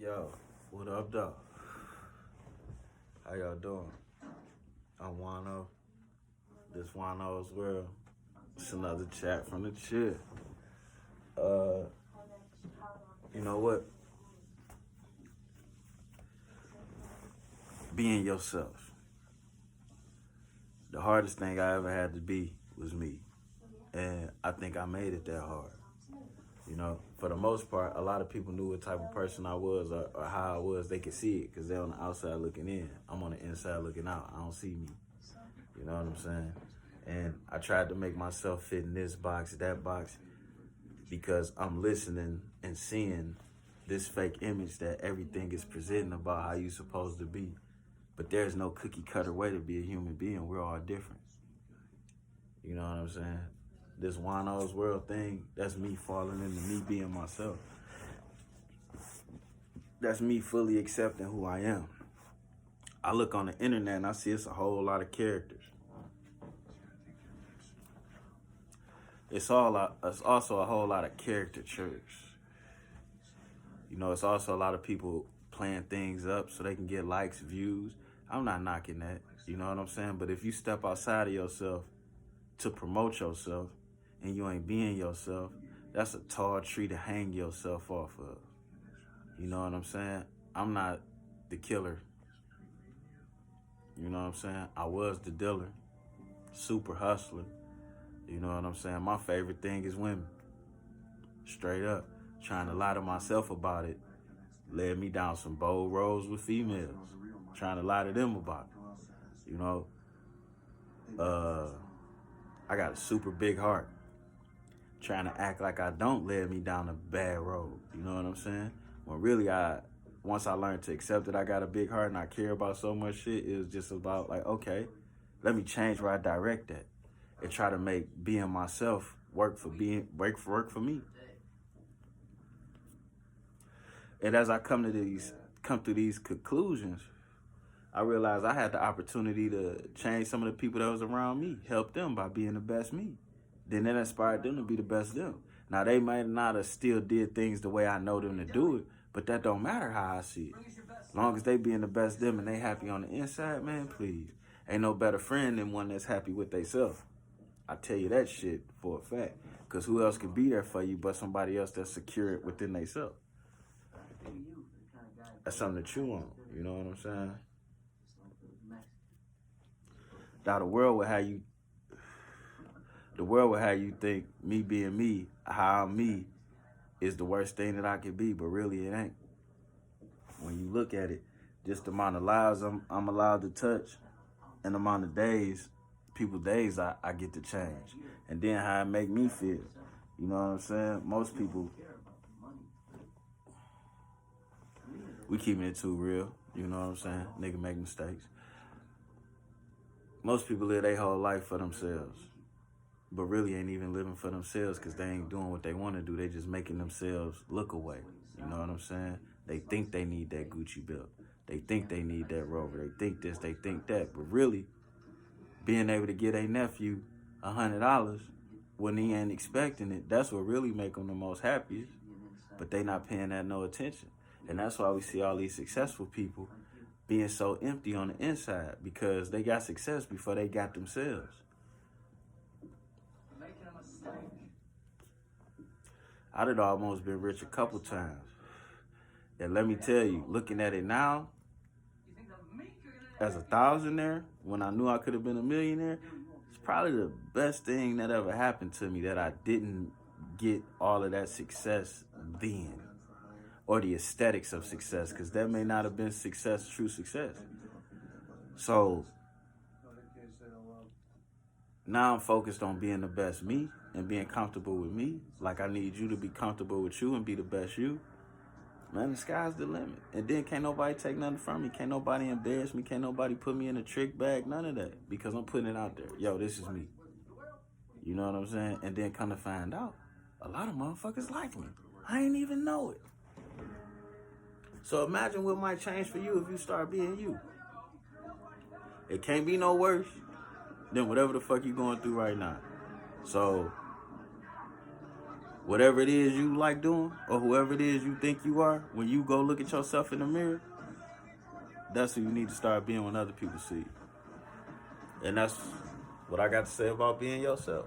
Yo, what up, though? How y'all doing? I'm Juan-o. This Juan-o's world. It's another chat from the chill. Uh, you know what? Being yourself. The hardest thing I ever had to be was me. And I think I made it that hard. You know, for the most part, a lot of people knew what type of person I was or how I was. They could see it because they're on the outside looking in. I'm on the inside looking out. I don't see me. You know what I'm saying? And I tried to make myself fit in this box, that box, because I'm listening and seeing this fake image that everything is presenting about how you're supposed to be. But there's no cookie cutter way to be a human being. We're all different. You know what I'm saying? This Juan-o's world thing, that's me falling into me being myself. That's me fully accepting who I am. I look on the internet and I see it's a whole lot of characters. It's also a whole lot of caricatures. You know, it's also a lot of people playing things up so they can get likes, views. I'm not knocking that, you know what I'm saying? But if you step outside of yourself to promote yourself and you ain't being yourself, that's a tall tree to hang yourself off of. You know what I'm saying? I'm not the killer. You know what I'm saying? I was the dealer, super hustler. You know what I'm saying? My favorite thing is women. Straight up. Trying to lie to myself about it led me down some bold roads with females. Trying to lie to them about it. You know? I got a super big heart. Trying to act like I don't led me down a bad road. You know what I'm saying? When really once I learned to accept that I got a big heart and I care about so much shit, it was just about like, okay, let me change where I direct that and try to make being myself work for me. And as I come to these conclusions, I realized I had the opportunity to change some of the people that was around me, help them by being the best me. Then that inspired them to be the best them. Now they might not have still did things the way I know them to do it, but that don't matter how I see it. As long as they being the best them and they happy on the inside, man, please. Ain't no better friend than one that's happy with theyself. I tell you that shit for a fact. Because who else can be there for you but somebody else that's secure within themselves? That's something to chew on. You know what I'm saying? Now the world will have you think me being me, how I'm me, is the worst thing that I could be, but really it ain't. When you look at it, just the amount of lives I'm allowed to touch and the amount of people's days I get to change. And then how it make me feel. You know what I'm saying? Most people, we keeping it too real. You know what I'm saying? Nigga make mistakes. Most people live their whole life for themselves, but really ain't even living for themselves because they ain't doing what they want to do. They just making themselves look away. You know what I'm saying? They think they need that Gucci belt. They think they need that Rover. They think this, they think that. But really, being able to get a nephew $100 when he ain't expecting it, that's what really make them the most happiest. But they not paying that no attention. And that's why we see all these successful people being so empty on the inside, because they got success before they got themselves. I done almost been rich a couple times. And let me tell you, looking at it now, as a thousandaire, when I knew I could have been a millionaire, it's probably the best thing that ever happened to me that I didn't get all of that success then. Or the aesthetics of success, because that may not have been true success. So now I'm focused on being the best me and being comfortable with me. Like I need you to be comfortable with you and be the best you. Man, the sky's the limit. And then can't nobody take nothing from me. Can't nobody embarrass me. Can't nobody put me in a trick bag. None of that. Because I'm putting it out there. Yo, this is me. You know what I'm saying? And then come to find out, a lot of motherfuckers like me. I ain't even know it. So imagine what might change for you if you start being you. It can't be no worse than whatever the fuck you going through right now. So whatever it is you like doing, or whoever it is you think you are, when you go look at yourself in the mirror, that's who you need to start being when other people see you. And that's what I got to say about being yourself.